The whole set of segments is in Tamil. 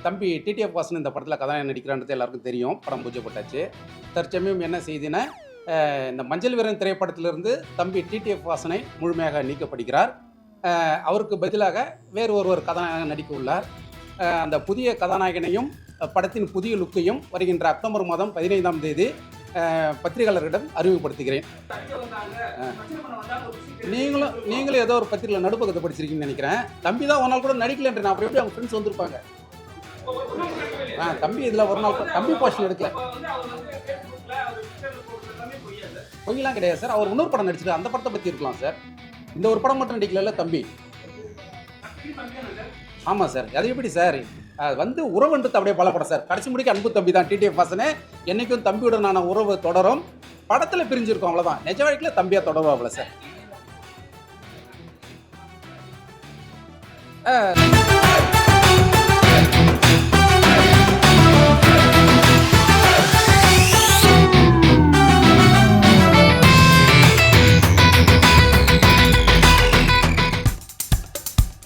தம்பி டிடிஎஃப் வாசன் இந்த படத்தில் கதாநாயகன் நடிக்கிறான்றது எல்லாருக்கும் தெரியும். படம் பூஜை போட்டாச்சு. தற்சமயம் என்ன செய்தினா, இந்த மஞ்சள் வீரன் திரைப்படத்திலிருந்து தம்பி டிடிஎஃப் வாசனை முழுமையாக நீக்கப்படுகிறார். அவருக்கு பதிலாக வேறு ஒருவர் கதாநாயகன் நடிக்க உள்ளார். அந்த புதிய கதாநாயகனையும் படத்தின் புதிய லுக்கையும் வருகின்ற அக்டோபர் மாதம் 15ஆம் தேதி பத்திரிகையாளர்களிடம் அறிமுகப்படுத்துகிறேன். நீங்களும் ஏதோ ஒரு பத்திரிகையில் நடுப்பக்கத்தை படிச்சிருக்கீங்கன்னு நினைக்கிறேன். தம்பி தான் ஒரு நாள் கூட நடிக்கலன்ற, நான் அப்புறம் எப்படி அவங்க ஃப்ரெண்ட்ஸ் வந்திருப்பாங்க. தம்பி இதில் ஒரு நாள் தம்பி போர்ஷன் எடுக்கல. பொய்யெல்லாம் கிடையாது சார். அவர் இன்னொரு படம் நடிச்சிட்டு அந்த படத்தை பற்றி இருக்கலாம் சார். இந்த ஒரு படம் மட்டும் நடிக்கல தம்பி. ஆமாம் சார். அது எப்படி சார் வந்து உறவுன்றது அப்படியே பலப்படம் சார். கடைசி முடிக்க அன்பு தம்பி தான் டிடிஎஃப் வாசனே. என்றைக்கும் தம்பியுடனான உறவு தொடரும். படத்தில் பிரிஞ்சிருக்கும், அவ்வளோதான். நிஜ வாழ்க்கையில் தம்பியாக தொடருவாங்கள சார்.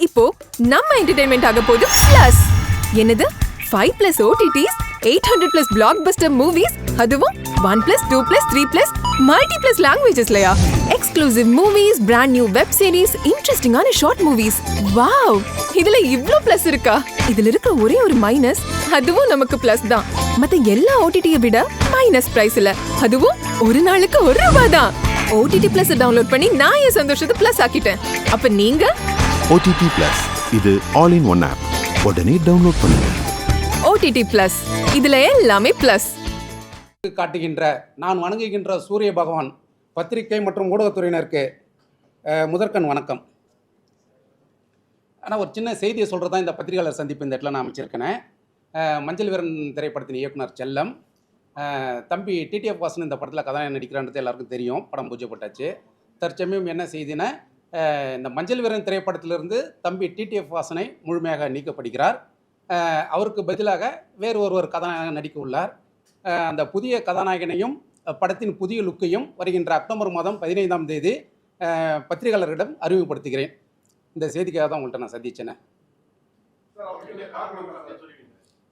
இப்போ நம்ம என்டர்டெயின்மெண்ட் ஆக போகுது பிளஸ். என்னது 5+ OTTs, 800+ blockbuster movies, அதுவும் 1+, 2+, 3+ multi+ languagesலயா? Exclusive movies, brand new web series, இன்ட்ரெஸ்டிங்கான ஷார்ட் மூவிஸ். வாவ், இதுல இவ்ளோ பிளஸ் இருக்கா? இதுல இருக்க ஒரே ஒரு மைனஸ், அதுவும் நமக்கு பிளஸ் தான். மத்த எல்லா OTT-யை விட மைனஸ் பிரைஸ்ல, அதுவும் ஒரு நாளுக்கு ₹1 தான். OTT Plus டவுன்லோட் பண்ணி நான் என் சந்தோஷத்தை பிளஸ் ஆக்கிட்டேன். அப்ப நீங்க OTT Plus, இது ஆல் இன் ஒன் ஆப். உடனே டவுன்லோட் பண்ணுங்க. OTT Plus, இதுல எல்லாமே பிளஸ். காட்டுகின்ற நான் வணங்குகின்ற சூரிய பகவான் பத்திரிகை மற்றும் ஊடகத்துறையினருக்கு முதற்கண் வணக்கம். ஆனால் ஒரு சின்ன செய்தியை சொல்கிறது தான் இந்த பத்திரிகையாளர் சந்திப்பு இந்த இடத்துல நான் அமைச்சிருக்கேன். மஞ்சள் வீரன் திரைப்படத்தின் இயக்குனர் செல்லம், தம்பி டிடிஎஃப் வாசன் இந்த படத்தில் கதாநாயகன் நடிக்கிறான்றது எல்லாருக்கும் தெரியும். படம் பூஜை போட்டாச்சு. தற்சமயம் என்ன செய்தினா, இந்த மஞ்சள் வீரன் திரைப்படத்திலிருந்து தம்பி டிடிஎஃப் வாசனை முழுமையாக நீக்கப்படுகிறார். அவருக்கு பதிலாக வேறு ஒருவர் கதாநாயகன் நடிக்க உள்ளார். அந்த புதிய கதாநாயகனையும் படத்தின் புதிய லுக்கையும் வருகின்ற அக்டோபர் மாதம் 15ஆம் தேதி பத்திரிகையாளர்களிடம் அறிமுகப்படுத்துகிறேன். இந்த செய்திக்காக தான் உங்கள்கிட்ட நான் சந்திச்சேன்.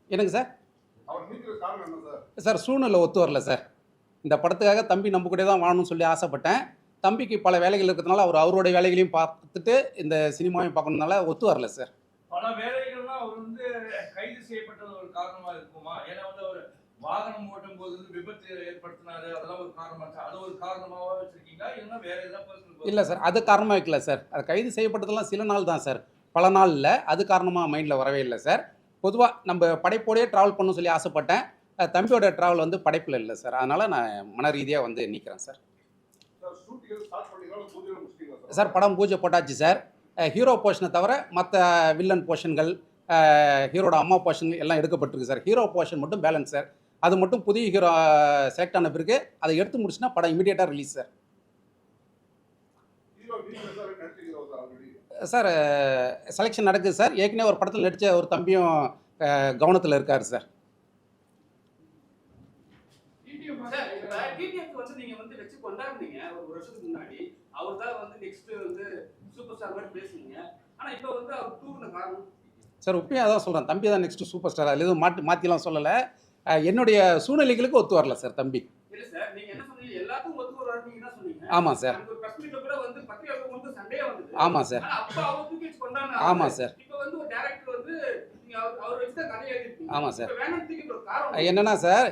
என்னங்க சார்? சார் சூழ்நிலை ஒத்து வரல சார். இந்த படத்துக்காக தம்பி நம்ம கூட தான் வாழணும்னு சொல்லி ஆசைப்பட்டேன். தம்பிக்கு பல வேலைகள் இருக்கிறதுனால அவருடைய வேலைகளையும் பார்த்துட்டு இந்த சினிமாவையும் பார்க்கணுனால ஒத்து வரல சார். பல வேலைகள்லாம் அவர் வந்து கைது செய்யப்பட்டது ஒரு காரணமா இருக்குமா? ஏன்னா வந்து அவர் வாகனம் ஓட்டும் போது விபத்து ஏற்படுத்தினாரு, அதெல்லாம் ஒரு காரணமா? அது ஒரு காரணமாவா வச்சிருக்கீங்களா, இல்லைன்னா வேற ஏதாவது? இல்லை சார், அது காரணமாக வைக்கல சார். அது கைது செய்யப்பட்டதெல்லாம் சில நாள் தான் சார், பல நாள் இல்லை. அது காரணமாக மைண்டில் வரவே இல்லை சார். பொதுவாக நம்ம படைப்போடையே ட்ராவல் பண்ணணும்னு சொல்லி ஆசைப்பட்டேன். தம்பியோட ட்ராவல் வந்து படைப்பில் இல்லை சார். அதனால் நான் மன ரீதியாக வந்து நிற்கிறேன் சார். சார் படம் பூஜை போட்டாச்சு சார். ஹீரோ போர்ஷனை தவிர மற்ற வில்லன் போர்ஷன்கள், ஹீரோட அம்மா போர்ஷன் எல்லாம் எடுக்கப்பட்டிருக்கு சார். ஹீரோ போர்ஷன் மட்டும் பேலன்ஸ் சார். அது மட்டும் புதிய ஹீரோ செலக்ட் ஆன பிறகு அதை எடுத்து முடிச்சுன்னா படம் இமீடியட்டாக ரிலீஸ் சார். சார் செலெக்ஷன் நடக்குது சார். ஏற்கனவே ஒரு படத்தில் நடித்த ஒரு தம்பியும் கவனத்தில் இருக்கார் சார். சார் உண்மையாக தான் சொல்கிறேன், தம்பி தான் நெக்ஸ்ட் சூப்பர் ஸ்டார். அதில் எதுவும் மாற்றிலாம் சொல்லலை. என்னுடைய சூழ்நிலைகளுக்கு ஒத்து வரல சார் தம்பி. ஆமாம் சார். ஆமாம் சார். ஆமாம் சார். ஆமாம் சார். என்னன்னா சார்,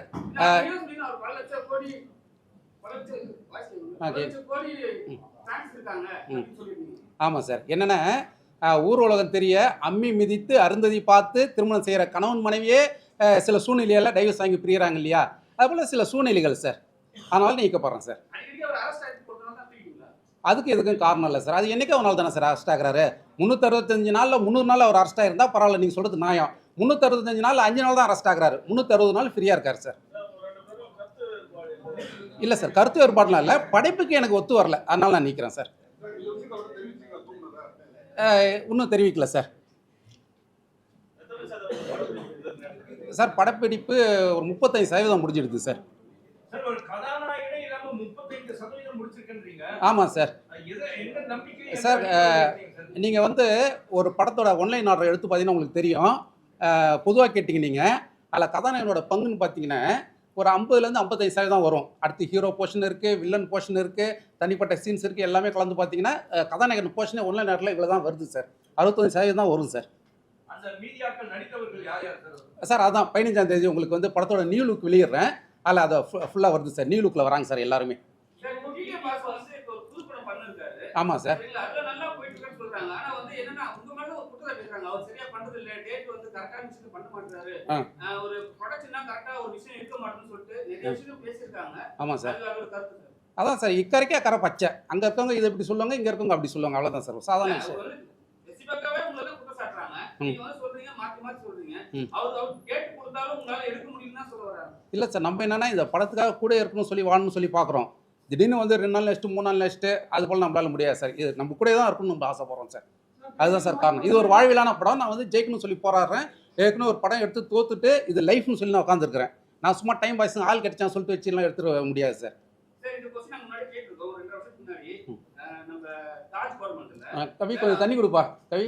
ஆமாம் சார், என்னென்னா ஊர் உலகம் தெரிய அம்மி மிதித்து அருந்ததி பார்த்து திருமணம் செய்கிற கணவன் மனைவியே சில சூழ்நிலையில் டைவர்ஸ் வாங்கி பிரிகிறாங்க இல்லையா, அதுபோல் சில சூழ்நிலைகள் சார். அதனால நீக்கப்படுறேன் சார். அதுக்கு எதுக்கும் காரணம் இல்லை சார். அது என்றைக்கே ஒரு நாள் தானே சார் அரெஸ்ட் ஆகிறாரு. 365 நாளில் 300 நாள் அவர் அரெஸ்ட் ஆகிருந்தால் பரவாயில்ல, நீங்கள் சொல்கிறது நியாயம். 365 நாள் 5 நாள் தான் அரெஸ்ட் ஆகிறாரு. 360 நாள் ஃப்ரீயாக இருக்கார் சார். இல்லை சார், கருத்து வேறுபாடுலாம் இல்லை, படைப்புக்கு எனக்கு ஒத்து வரல, அதனால் நான் நிற்கிறேன் சார். இன்னும் தெரிவிக்கல சார். சார் படப்பிடிப்பு ஒரு 35% முடிஞ்சிடுது சார். ஆமாம் சார். சார் நீங்கள் வந்து ஒரு படத்தோட ஒன்லைன் ஆர்டர் எடுத்து பார்த்தீங்கன்னா உங்களுக்கு தெரியும். பொதுவாக கேட்டிங்க நீங்கள், அதில் கதாநாயகனோட பங்குன்னு பார்த்தீங்கன்னா ஒரு 50% 55% வரும். அடுத்து ஹீரோ போர்ஷன் இருக்குது, வில்லன் போர்ஷன் இருக்குது, தனிப்பட்ட சீன்ஸ் இருக்குது, எல்லாமே கலந்து பார்த்தீங்கன்னா கதாநாயகன் போர்ஷனே ஒன்ல நேரத்தில் இவ்வளோ தான் வருது சார். 65% தான் வரும் சார். அந்த மீடியாக்கள் நடித்தவர்கள் யார் யார் சார்? சார் அதான் 15ஆம் தேதி உங்களுக்கு வந்து படத்தோட நியூ லுக் வெளியிடுறேன். அதில் அதை ஃபுல்லாக வருது சார். நியூ லுக்கில் வராங்க சார் எல்லாருமே. சார் டிடிஎஃப் பாஸ் வந்து இப்போ ஒரு புது படம் பண்ணிருக்காரு. ஆமாம் சார். சரிங்களா? அதுல நல்லா போயிட்டு இருக்குன்னு சொல்றாங்க. ஆனா வந்து என்னன்னா உங்க மேல ஒரு குற்றச்சாட்டு வைக்கிறாங்க. அவர் சரியா பண்றது இல்ல, டேட் வந்து கரெக்டான விஷயத்தை பண்ண மாட்டாரு, ஒரு ப்ரொடக்ஷனா கரெக்டா ஒரு விஷயம் இருக்க மாட்டேன்னு சொல்லிட்டு நிறைய விஷயம் பேசியிருக்காங்க. ஆமாம் சார். அது ஒரு கருத்து சார். அதான் சார் இக்கரைக்கே கரை பச்சை. அங்கே இருக்கவங்க இதை இப்படி சொல்லுவாங்க, இங்கே இருக்கவங்க அப்படி சொல்லுவாங்க. அவ்வளோதான் சார். சாதாரண விஷயம். ரெசிபக்காவே உங்களை தான் குற்றம் சாட்டுறாங்க. நீங்க வந்து சொல்றீங்க மாத்தி மாத்தி சொல்றீங்க. அவர் கேட்டு கொடுத்தாலும் உங்களால எடுக்க முடியும்னு தான் சொல்ல வராங்க. இல்லை சார், நம்ம என்னன்னா இந்த படத்துக்காக கூட இருக்கணும்னு சொல்லி வாழணும்னு சொல்லி பார்க்குறோம். திடீர்னு வந்து 2 நாள் நெக்ஸ்ட்டு 3 நாள் நெக்ஸ்ட்டு அது போல் நம்மளால முடியாது சார். இது நம்ம கூட தான் இருக்கணும்னு நம்ம ஆசைப்படுறோம் சார். அதுதான் சார் காரணம். இது ஒரு வாழ்விலான படம். நான் வந்து ஜெயிக்கணும்னு சொல்லி போராடுறேன். ஏற்கனவே ஒரு படம் எடுத்து தோத்துட்டு இது லைஃப்னு சொல்லி நான் உட்காந்துருக்கிறேன். நான் சும்மா டைம் பாய்ஸ் ஆள் கிடைச்சான்னு சொல்லிட்டு வச்சுலாம் எடுத்துட முடியாது சார். சார் இந்த क्वेश्चन நாங்க முன்னாடி கேட்டிருக்கோம். 2 வருஷத்துக்கு முன்னாடி நம்ம தாஜ் கவர்மெண்ட்ல கவி கொஞ்சம் தண்ணி கொடுப்பா கவி.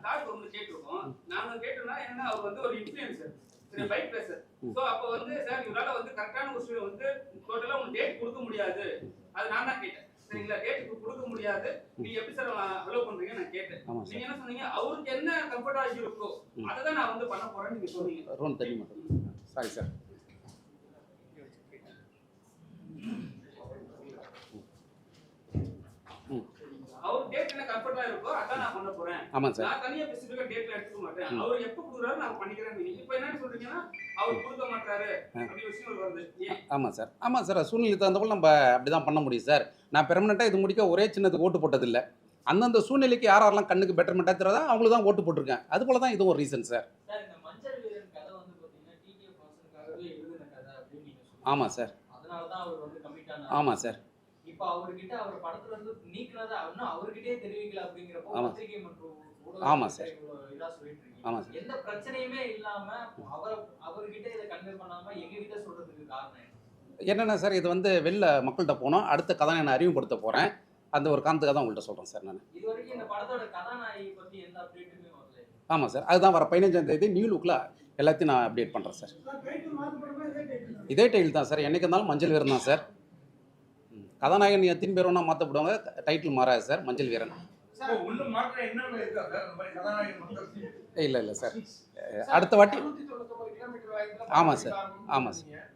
தாஜ் கவர்மெண்ட் கேட்டிருக்கோம். நாங்க கேட்டோம்னா என்னன்னா அவர் வந்து ஒரு இன்ஃப்ளூயன்சர், சரி பைக் ரேசர். சோ அப்ப வந்து சார் இவரால வந்து கரெக்டான ஒரு விஷயம் வந்து டோட்டலா உங்களுக்கு டேட் கொடுக்க முடியாது. அது நான் தான் கேட்டேன். சரிங்களா? டேட் கொடுக்க முடியாது, நீங்க எப்படி சார் அலோவ் பண்றீங்க நான் கேட்டேன். நீங்க என்ன சொன்னீங்க? அவருக்கு என்ன கம்ஃபர்ட்டா இருக்கோ அதை தான் நான் வந்து பண்ண போறேன்னு நீங்க சொன்னீங்க. ரோன் தண்ணி மட்டும். Sorry sir. அவர் டேட் என்ன கம்ஃபர்ட்டா இருக்கோ அதான் நான் பண்ண போறேன். ஆமாம் சார். நான் தனியா ஸ்பெசிஃபிக்கா டேட்ல எடுத்துக்க மாட்டேன். அவர் எப்ப குடுறாரு நான் பண்ணிக்கிறேன். நீங்க இப்போ என்ன சொல்றீங்கன்னா அவர் கொடுக்க மாட்டாரு அப்படி விஷயம் வருது. ஆமாம் சார். ஆமாம் சார். சூழ்நிலை தகுந்த போல் நம்ம அப்படி தான் பண்ண முடியும் சார். நான் பெர்மனெண்ட்டாக இது முடிக்க ஒரே சின்னத்துக்கு ஓட்டு போட்டதில்லை. அந்தந்த சூழ்நிலைக்கு யாரெல்லாம் கண்ணுக்கு பெட்டர்மெண்ட்டாக தெரியாதோ அவங்களுக்கு தான் ஓட்டு போட்டிருக்கேன். அது போல தான் இதுவும் ஒரு ரீசன் சார். சார் இந்த மஞ்சள் வீரன் கதை வந்து பாத்தீங்கன்னா டிடிஎஃப் வாசனுக்காகவே எழுதின கதை அப்படின்னு நீங்க சொல்றீங்க. ஆமாம் சார். அதனால தான் அவர் வந்து கமிட் ஆனார். ஆமாம் சார். இப்போ அவர்கிட்ட அவர் படத்துல இருந்து நீக்கினதை இன்னும் அவர்கிட்டயே தெரிவிக்கல அப்படிங்கிறப்போ ஆமாம். பத்திரிகை மற்றும் ஆமாம் சார். இதா சொல்லிட்டு இருக்கீங்க. ஆமாம் சார். எந்த பிரச்சனையுமே இல்லாம அவர்கிட்ட இதை கன்வே பண்ணாம எங்ககிட்ட சொல்றதுக்கு காரணம் என்ன? என்னென்ன சார் இது வந்து வெளில மக்கள்கிட்ட போனோம். அடுத்த கதாநாயகனை அறிமுகப்படுத்த போகிறேன். அந்த ஒரு காரணத்துக்காக தான் உங்கள்கிட்ட சொல்கிறேன் சார் நான். இது வரைக்கும் இந்த படத்தோட கதாநாயகி பத்தி எந்த அப்டேட்டுமே வரல. ஆமாம் சார். அதுதான் வர 15ஆம் தேதி நியூ லுக்கில் எல்லாத்தையும் நான் அப்டேட் பண்ணுறேன் சார். இதே டைட்டில் தான் சார். என்னைக்கு இருந்தாலும் மஞ்சள் வீரன் தான் சார். கதாநாயகன் எத்தனை பேர் வேணால் மாற்றப்படுவாங்க, டைட்டில் மாறாது சார். மஞ்சள் வீரன். ஒண்ணு மாற்ற என்னன்னு இருக்கா சார்? அந்த மாதிரி கதாநாயகன் மக்கள் இல்லை சார். அடுத்த வாட்டி. ஆமாம் சார். ஆமாம் சார்.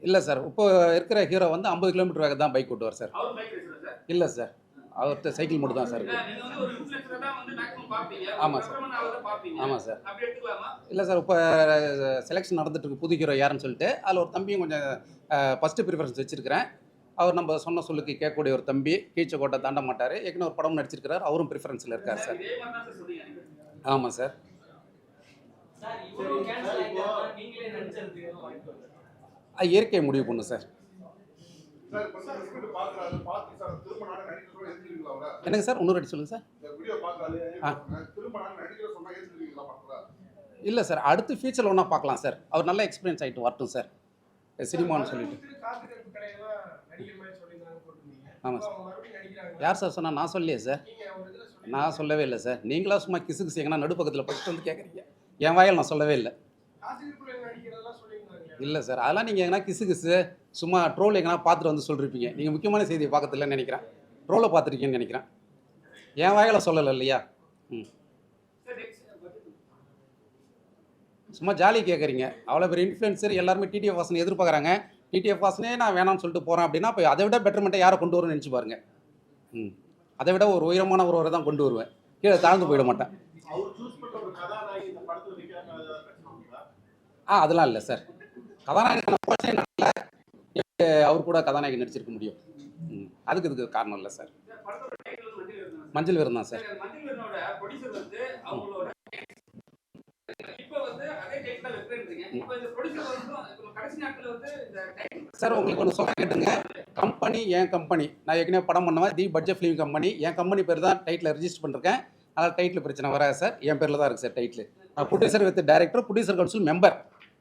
இல்லை சார். இப்போ இருக்கிற ஹீரோ வந்து 50 கிலோமீட்டர் வேக தான் பைக் ஓட்டுவார் சார். அவர் பைக் ரேசரா சார்? இல்லை சார், அவர்கிட்ட சைக்கிள் மட்டும் தான் சார் இல்ல, இருக்குது. நீங்க வந்து ஒரு இன்ஃப்ளூயன்சரா தான் வந்து மேக்ஸிமம் பாப்பீங்க. ஆமாம் சார். அப்புறமா அவரை பாப்பீங்க. ஆமாம் சார். அப்படி எடுத்துக்கலாமா? இல்லை சார், இப்போ செலெக்ஷன் நடந்துட்டு இருக்கு புது ஹீரோ யாருன்னு சொல்லிட்டு. அதில் ஒரு தம்பியும் கொஞ்சம் ஃபஸ்ட்டு ப்ரிஃபரன்ஸ் வச்சுருக்கிறேன். அவர் நம்ம சொன்ன சொல்லுக்கு கேட்கக்கூடிய ஒரு தம்பி. கீச்சக்கோட்டை தாண்ட மாட்டார். ஏற்கனவே ஒரு படம் நடிச்சிருக்கிறார். அவரும் ப்ரிஃபரன்ஸில் இருக்கார் சார். இதே மாதிரி தான் சார் சொன்னீங்க. ஆமாம் சார். சார் இவ்வளவு கேன்சல் ஆயிட்டா நீங்களே நடிச்சதுக்கு வாய்ப்பு இருக்கு. இயற்கை முடிவு பண்ணும் சார். என்னங்க சார்? இன்னொரு வாட்டி சொல்லுங்கள் சார். இல்லை சார், அடுத்து ஃபியூச்சரில் ஒன்றா பார்க்கலாம் சார். அவர் நல்லா எக்ஸ்பீரியன்ஸ் ஆகிட்டு வரட்டும் சார் சினிமான்னு சொல்லிட்டு. ஆமாம் சார். யார் சார் சொன்னால்? நான் சொல்லலையே சார். நான் சொல்லவே இல்லை சார். நீங்களா சும்மா கிசு கிசு எங்கன்னா நடுப்பக்கத்தில் படிச்சுட்டு வந்து கேட்குறீங்க. என் வாயில் நான் சொல்லவே இல்லை. இல்லை சார், அதெல்லாம் நீங்கள் எங்கன்னா கிசு கிசு சும்மா ட்ரோல் எங்கன்னா பார்த்துட்டு வந்து சொல்லிருப்பீங்க. நீங்கள் முக்கியமான செய்தியை பார்க்கறதில்லன்னு நினைக்கிறேன். ட்ரோலை பார்த்துருக்கீங்கன்னு நினைக்கிறேன். என் வாயில் சொல்லலை இல்லையா? சும்மா ஜாலி கேட்குறீங்க. அவ்வளோ பெரிய இன்ஃப்ளூயன்சர் எல்லாருமே டிடிஎஃப் வாசனை எதிர்பார்க்குறாங்க. டிடிஎஃப் வாசனே நான் வேணாம்னு சொல்லிட்டு போகிறேன் அப்படின்னா இப்போ அதை விட பெட்டர்மெண்ட்டை யாரை கொண்டு வரும்னு நினச்சி பாருங்க. அதை விட ஒரு உயரமான ஒருவரை தான் கொண்டு வருவேன். கீழே தாழ்ந்து போயிட மாட்டேன். அதெல்லாம் இல்லை சார். கதாநாயகன் அவர் கூட கதாநாயகன் நடிச்சிருக்க முடியும். அதுக்கு இதுக்கு காரணம் இல்லை சார். மஞ்சள் வீரன் தான் சார். சார் உங்களுக்கு ஒன்று சொல்ல கேட்டுங்க. கம்பெனி என் கம்பெனி. நான் ஏற்கனவே படம் பண்ணுவேன். தி பட்ஜெட் ஃபிலிம் கம்பெனி. என் கம்பெனி பேர் தான் டைட்டில் ரெஜிஸ்டர் பண்ணிருக்கேன். அதனால் டைட்டில் பிரச்சனை வராது சார். என் பேரில் தான் இருக்குது சார் டைட்டில். நான் producer with director, producer council member.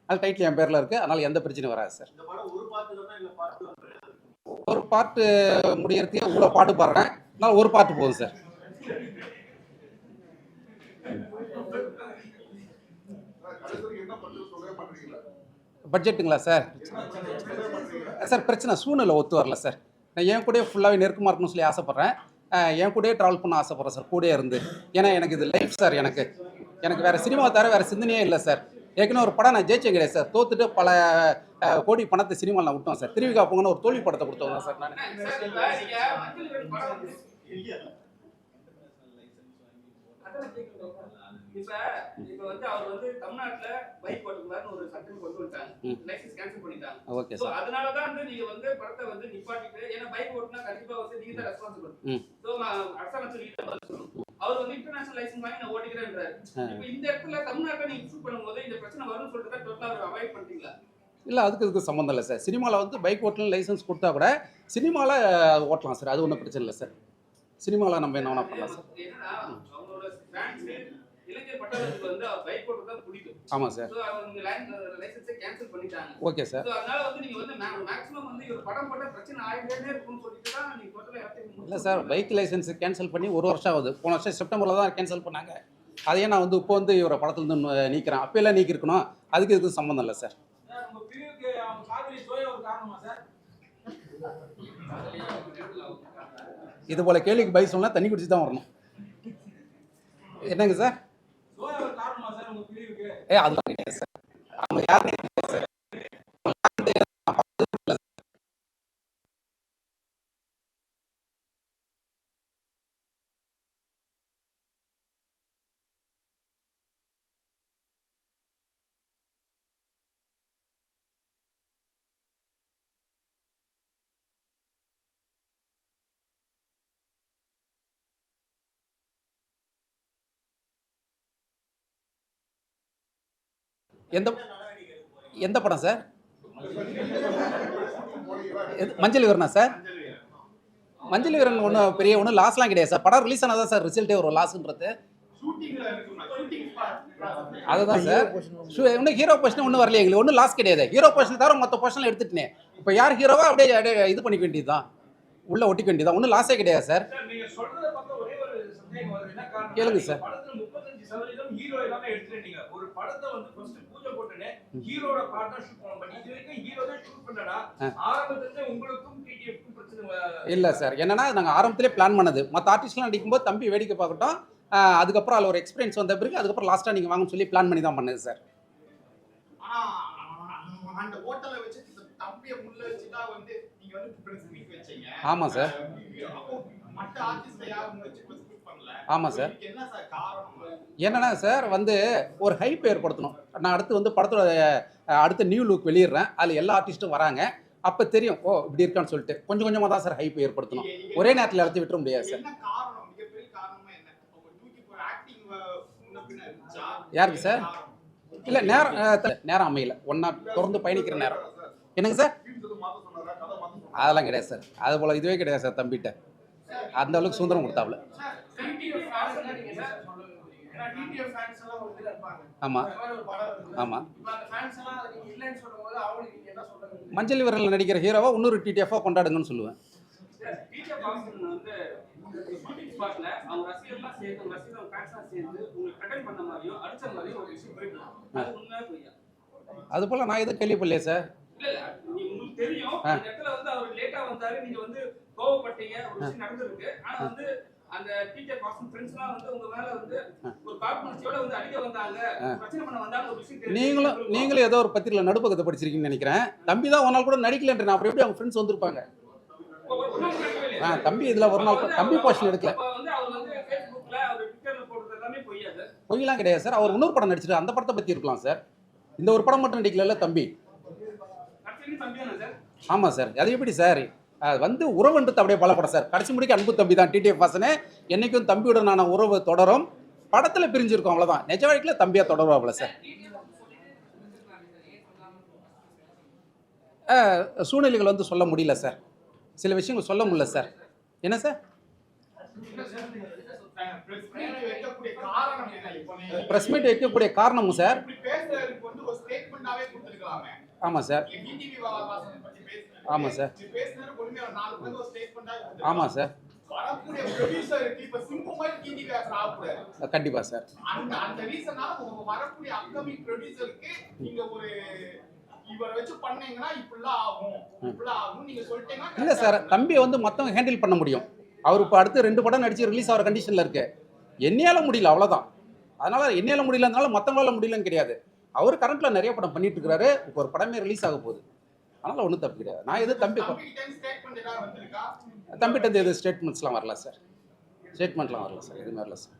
அது டைட்டில் என் பேரில் இருக்குது. அதனால் எந்த பிரச்சனையும் வராது சார். ஒரு பாட்டு முடியறதுக்கு இவ்வளோ பாட்டு பாடுறேன். அதனால் ஒரு பாட்டு போதும் சார். பட்ஜெட்டுங்களா சார்? சார் பிரச்சனை சூழ்நிலை ஒத்து வரல சார். நான் என் கூடயே ஃபுல்லாகவே நெருக்கமாக இருக்கணும்னு சொல்லி ஆசைப்பட்றேன். என் கூடயே ட்ராவல் பண்ண ஆசைப்பட்றேன் சார், கூடயே இருந்து. ஏன்னா எனக்கு இது லைஃப் சார். எனக்கு வேறு சினிமாவை தவிர வேறு சிந்தனையே இல்லை சார். ஏற்கனவே ஒரு படம் நான் ஜெயிச்சே கிடையாது சார். தோத்துட்டு பல கோடி பணத்தை சினிமாவில் நான் விட்டோம் சார். திருவிக்கா போங்கன்னு ஒரு தோல்வி படத்தை கொடுத்தவங்க சார் நான். இப்ப வந்து அவர் வந்து தமிழ்நாட்டுல பைக் ஓட்டுறாருன்னு ஒரு சட்டம் கொண்டு வந்துட்டாங்க. லைசென்ஸ் கேன்சல் பண்ணிட்டாங்க. Okay sir. அதனால தான் வந்து நீங்க வந்து படத்தை வந்து நிப்பாட்டிட்டு, ஏன்னா பைக் ஓட்டுனா கண்டிப்பா வந்து நீங்க தான் ரெஸ்பான்சிபிள். சோ அரசாங்கத்துல நீங்க தான் பதில் சொல்லணும். அவர் வந்து இன்டர்நேஷனல் லைசென்ஸ் வாங்கி நான் ஓட்டிக்கிறேன்றாரு. இப்போ இந்த இடத்துல தமிழ்நாட்டுல நீங்க இஷ்யூ பண்ணும்போது இந்த பிரச்சனை வரும்னு சொல்லிட்டு டோட்டலா அவர் அவாய்ட் பண்ணிட்டீங்களா? இல்லை, அதுக்கு சம்மந்தம் இல்லை சார். சினிமாவில் வந்து பைக் ஓட்டலாம் லைசன்ஸ் கொடுத்தா கூட சினிமாவில் ஓட்டலாம் சார். அது ஒன்றும் பிரச்சனை இல்லை சார். சினிமாவில் நம்ம என்ன வேணா பண்ணலாம் சார். ஏன்னா அவங்களோட ஃபேன்ஸ் இளைஞர் பட்டாளத்துக்கு வந்து பைக் ஓட்டுறது தான் பிடிக்கும். ஆமாம் சார். சோ அவங்க லைசென்ஸை கேன்சல் பண்ணிட்டாங்க. Okay sir. சோ அதனால வந்து நீங்க வந்து மேக்ஸிமம் வந்து ஒரு படம் போட்டா பிரச்சனை ஆயிட்டே இருக்கும்னு சொல்லிட்டு தான் நீங்க டோட்டலா எடுத்து. இல்லை சார், பைக் லைசன்ஸ் கேன்சல் பண்ணி 1 வருஷம் ஆகுது. போன வருஷம் செப்டம்பரில் தான் கேன்சல் பண்ணாங்க. அதையே நான் வந்து இப்போ வந்து இவரை படத்துலேருந்து நீக்கிறேன். அப்போயெல்லாம் நீக்கிருக்கணும். அதுக்கு இதுக்கு சம்மந்தம் இல்லை சார். இது போல கேள்விக்கு பதில் சொன்னா தண்ணி குடிச்சு தான் வரணும். என்னங்க சார்? அதெல்லாம் கிடையாது சார். அவங்க யாருமே கிடையாது சார். எந்த படம் சார்? மஞ்சள் வீரனா சார்? மஞ்சள் வீரன் ஒன்றும் பெரிய ஒன்றும் லாஸ்லாம் கிடையாது சார். படம் ரிலீஸ் ஆனதான் சார் ரிசல்ட்டே ஒரு லாஸ்ன்றது. அதுதான் சார். இன்னும் ஹீரோ பொசிஷன் ஒன்றும் வரலையே எங்களுக்கு. ஒன்றும் லாஸ் கிடையாது. ஹீரோ பொசிஷன் தவிர மொத்த பொசிஷன் எடுத்துட்டேன். இப்போ யார் ஹீரோவா அப்படியே இது பண்ணிக்க வேண்டியதுதான், உள்ள ஒட்டிக்க வேண்டியதான். ஒன்றும் லாஸே கிடையாது சார். கேளுங்க சார். ஹீரோ எல்லாமே எடுத்துட்டீங்க. ஒரு படத்தை வந்து ஃபர்ஸ்ட் பூஜை போட்டுனே ஹீரோட பார்ட்னர் ஷூட் பண்ண இது வரைக்கும் ஹீரோ தான் ஷூட் பண்ணடா. ஆரம்பத்துல உங்களுக்கும் டிடிஎஃப்க்கும் பிரச்சனை இல்ல சார். என்னன்னா நாங்க ஆரம்பத்திலே பிளான் பண்ணது. மற்ற ஆர்டிஸ்ட்லாம் நடிக்கும்போது தம்பி வேடிக்கை பார்க்கட்டும், அதுக்கப்புறம் அதில் ஒரு எக்ஸ்பீரியன்ஸ் வந்த பிறகு அதுக்கப்புறம் லாஸ்ட்டாக நீங்கள் வாங்கன்னு சொல்லி பிளான் பண்ணி தான் பண்ணது சார். அந்த ஹோட்டலை வச்சு தம்பியை முள்ள வச்சுட்டா வந்து நீங்க வந்து பிரச்சனைக்கு வச்சீங்க. ஆமாம் சார். மற்ற ஆர்டிஸ்ட் யாரும் வச்சு பண்ணல. ஆமாம் சார். என்ன சார் காரணம்? என்னன்னா சார் வந்து ஒரு ஹைப் ஏற்படுத்தணும். நான் அடுத்து வந்து படத்தோட அடுத்த நியூ லுக் வெளியிடுறேன், அதில் எல்லா ஆர்டிஸ்ட்டும் வராங்க. அப்போ தெரியும் ஓ இப்படி இருக்கான்னு சொல்லிட்டு கொஞ்சம் கொஞ்சமாக தான் சார் ஹைப் ஏற்படுத்தணும். ஒரே நேரத்தில் எடுத்து விட்டுற முடியாது சார். யாருக்கு சார்? இல்லை நேரம் அமையல. ஒன்றா தொடர்ந்து பயணிக்கிற நேரம். என்னங்க சார்? அதெல்லாம் கிடையாது சார். அது போல் இதுவே கிடையாது சார். தம்பிகிட்ட அந்த அளவுக்கு சுதந்திரம் கொடுத்தாப்புல. ஆமாம் ஆமாம். மஞ்சள் வீரரில் நடிக்கிற ஹீரோவா இன்னொரு டிடிஎஃபாக கொண்டாடுங்கன்னு சொல்லுவேன். அது போல நான் எதுவும் கேள்விப்படலையே சார். அந்த டீச்சர் பாசன் ஃப்ரெண்ட்ஸ்லாம் வந்து உங்க மேல வந்து ஒரு கார்ப்பரேஷனோட வந்து அடிக்க வந்தாங்க, பிரச்சனை பண்ண வந்தாங்க ஒரு விஷயம். நீங்களும் ஏதோ ஒரு பத்திரிகையில் நடுப்பக்கத்தை படிச்சிருக்கீங்கன்னு நினைக்கிறேன். தம்பி தான் ஒரு நாள் கூட நடிக்கலன்ற. அப்புறம் எப்படி அவங்க ஃப்ரெண்ட்ஸ் வந்திருப்பாங்க? தம்பி இதுல ஒரு நாள் தம்பி போர்ஷன் எடுக்கல. வந்து அவர் வந்து ஃபேஸ்புக்ல அவர் ட்விட்டர்ல போடுறது எல்லாமே பொய்யாது. பொய்யெல்லாம் கிடையாது சார். அவர் இன்னொரு படம் நடிச்சிட்டு அந்த படத்தை பத்தி இருக்கலாம் சார். இந்த ஒரு படம் மட்டும் நடிக்கல தம்பி. ஆமா சார். அது எப்படி சார் வந்து உறவுன்றது அப்படியே பலப்படும் சார். கடைசி முடிக்க அன்பு தம்பி தான் டிடிஎஃப் வாசனே. என்னைக்கும் தம்பியுடனான உறவு தொடரும். படத்தில் பிரிஞ்சிருக்கும் அவ்வளோதான். நிஜ வாழ்க்கையில் தம்பியாக தொடருவாப்ல சார். சூழ்நிலைகள் வந்து சொல்ல முடியல சார். சில விஷயங்கள் சொல்ல முடியல சார். என்ன சார்? பிரஸ் மீட் வைக்கக்கூடிய காரணமும் சார். ஆமாம் சார். ஆமாம் சார். ஆமாம் சார். வரக்கூடிய ப்ரொடியூசருக்கு இப்ப சிம்பு மாதிரி கீதி பேசுற ஆகக்கூடாது. கண்டிப்பாக சார். அந்த ரீசனால வரக்கூடிய அப்கமிங் ப்ரொடியூசருக்கு நீங்க ஒரு இவரை வச்சு பண்ணீங்கன்னா இப்படிலாம் ஆகும் நீங்க சொல்லிட்டீங்கன்னா இல்லை சார், தம்பியை வந்து மொத்தம் ஹேண்டில் பண்ண முடியும். அவர் இப்போ அடுத்து 2 படம் நடிச்சு ரிலீஸ் ஆகிற கண்டிஷனில் இருக்கு. என்னையால முடியல, அவ்வளோதான். அதனால என்னையால முடியலனால மற்றவங்களால முடியலன்னு கிடையாது. அவர் கரண்ட்ல நிறைய படம் பண்ணிட்டு இருக்காரு. இப்போ ஒரு படமே ரிலீஸ் ஆக போகுது. அதனால ஒன்றும் தப்பு கிடையாது. நான் எது தம்பிகிட்ட எது ஸ்டேட்மெண்ட்ஸ்லாம் வரல சார். ஸ்டேட்மெண்ட்லாம் வரல சார், எதுவுமே வரல சார்.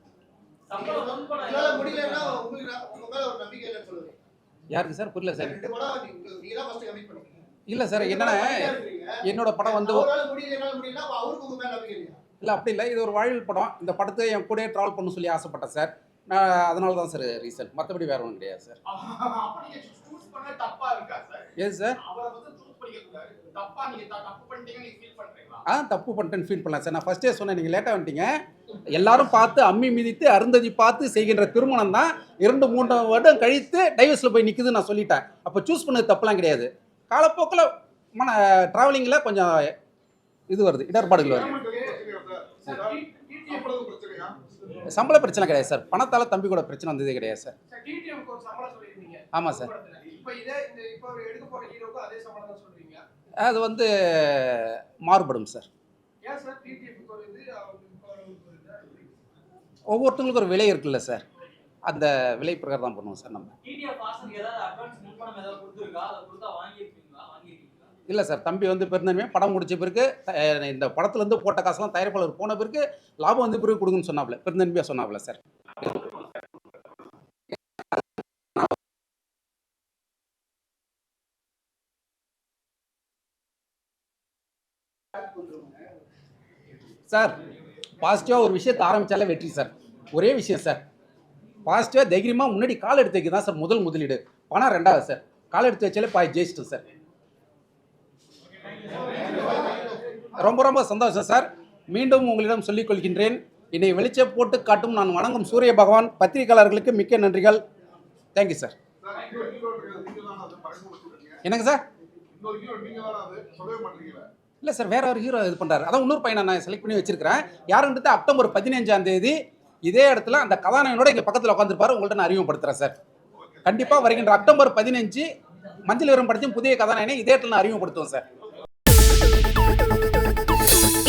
யாருக்கு சார்? புரியல சார். இல்லை சார், என்னன்னா என்னோட படம் வந்து இல்லை அப்படி இல்லை, இது ஒரு வாழ்வில் படம். இந்த படத்தை என் கூட ட்ராவல் பண்ண சொல்லி ஆசைப்பட்டேன் சார். நான் அதனால தான் சார் ரீசன், மற்றபடி வேற ஒன்றும் கிடையாது சார். ஏது சார்? தப்பு பண்ணிட்டேன்னு ஃபீல் பண்ணலாம் சார். நான் ஃபர்ஸ்டே சொன்னேன், நீங்கள் லேட்டாக வந்துட்டீங்க. எல்லாரும் பார்த்து அம்மி மிதித்து அருந்ததி பார்த்து செய்கின்ற திருமணம் தான் 2-3 வருடம் கழித்து டைவர்ஸில் போய் நிற்குதுன்னு நான் சொல்லிட்டேன். அப்போ சூஸ் பண்ணது தப்புலாம் கிடையாது. காலப்போக்கில் ட்ராவலிங்கில் கொஞ்சம் இது வருது, இடர்பாடுகள் வருது. சம்பள பிரச்சனை கிடையாது சார். பணத்தால் தம்பி கூட பிரச்சனை வந்ததே கிடையாது சார். ஆமாம் சார். அது வந்து மாறுபடும் சார். ஒவ்வொருத்தவங்களுக்கும் ஒரு விலை இருக்குல்ல சார், அந்த விலை பிரகாரம் தான் பண்ணுவோம் சார் நம்ம. இல்லை சார், தம்பி வந்து பெருந்தன்மையாக படம் முடிச்ச பிறகு இந்த படத்துலேருந்து போட்ட காசுலாம் தயாரிப்பாளர் போன பிறகு லாபம் வந்து பிறகு கொடுக்குன்னு சொன்னாப்ல, பெருந்தன்மையாக சொன்னாப்ல சார். சார் பாசிட்டிவாக ஒரு விஷயத்தை ஆரம்பித்தாலே வெற்றி சார். ஒரே விஷயம் சார், பாசிட்டிவாக தைரியமாக முன்னாடி கால் எடுத்து வைக்க தான் சார் முதலீடு. பணம் 2வது சார். கால் எடுத்து வச்சாலே ஜெயிச்சிட்டோம் சார். ரொம்ப ரொம்ப சந்தோஷம் சார். மீண்டும் உங்களிடம் சொல்லிக் கொள்கின்றேன், என்னை வெளிச்சம் போட்டு காட்டும் நான் வணங்கும் சூரிய பகவான் பத்திரிகையாளர்களுக்கு மிக்க நன்றிகள். Thank you sir. என்னங்க சார்? இல்லை சார், வேற ஒரு ஹீரோ இது பண்ணுறாரு. அதான் இன்னொரு பையனை நான் செலக்ட் பண்ணி வச்சிருக்கிறேன். யாருன்றது அக்டோபர் 15ஆம் தேதி இதே இடத்துல அந்த கதாநாயகனோட இங்கே பக்கத்தில் உட்காந்துருப்பாரு. உங்கள்கிட்ட நான் அறிமுகப்படுத்துகிறேன் சார். கண்டிப்பாக வருகின்ற அக்டோபர் 15 மஞ்சள் விவரம் படத்தின் புதிய கதாநாயகனை இதே இடத்துல நான் அறிமுகப்படுத்துவோம் சார்.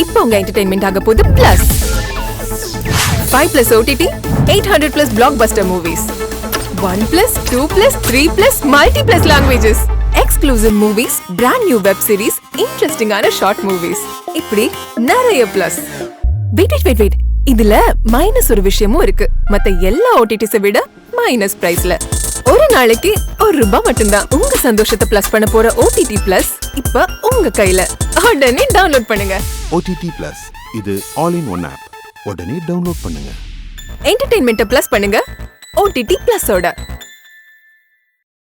இப்போ உங்க என்டர்டெயின்மெண்ட் ஆக போகுது plus 5+ OTT 800+ blockbuster movies 1+, 2+, 3+ multi+ languages exclusive movies brand new web series interesting ஆன short movies இப்படி நிறைய பிளஸ். வெயிட் இதுல மைனஸ் ஒரு விஷயமும் இருக்கு. மத்த எல்லா OTTs விட மைனஸ் பிரைஸ்ல ஒரு நாளைக்கு ₹1 மட்டும்தான். உங்க சந்தோஷத்தை பிளஸ் பண்ண போற OTT பிளஸ் இப்ப உங்க கையில. உடனே டவுன்லோட் பண்ணுங்க. OTT Plus இது ஆல் இன் ஒன் ஆப். உடனே டவுன்லோட் பண்ணுங்க. என்டர்டெயின்மெண்ட்டை பிளஸ் பண்ணுங்க OTT பிளஸோட.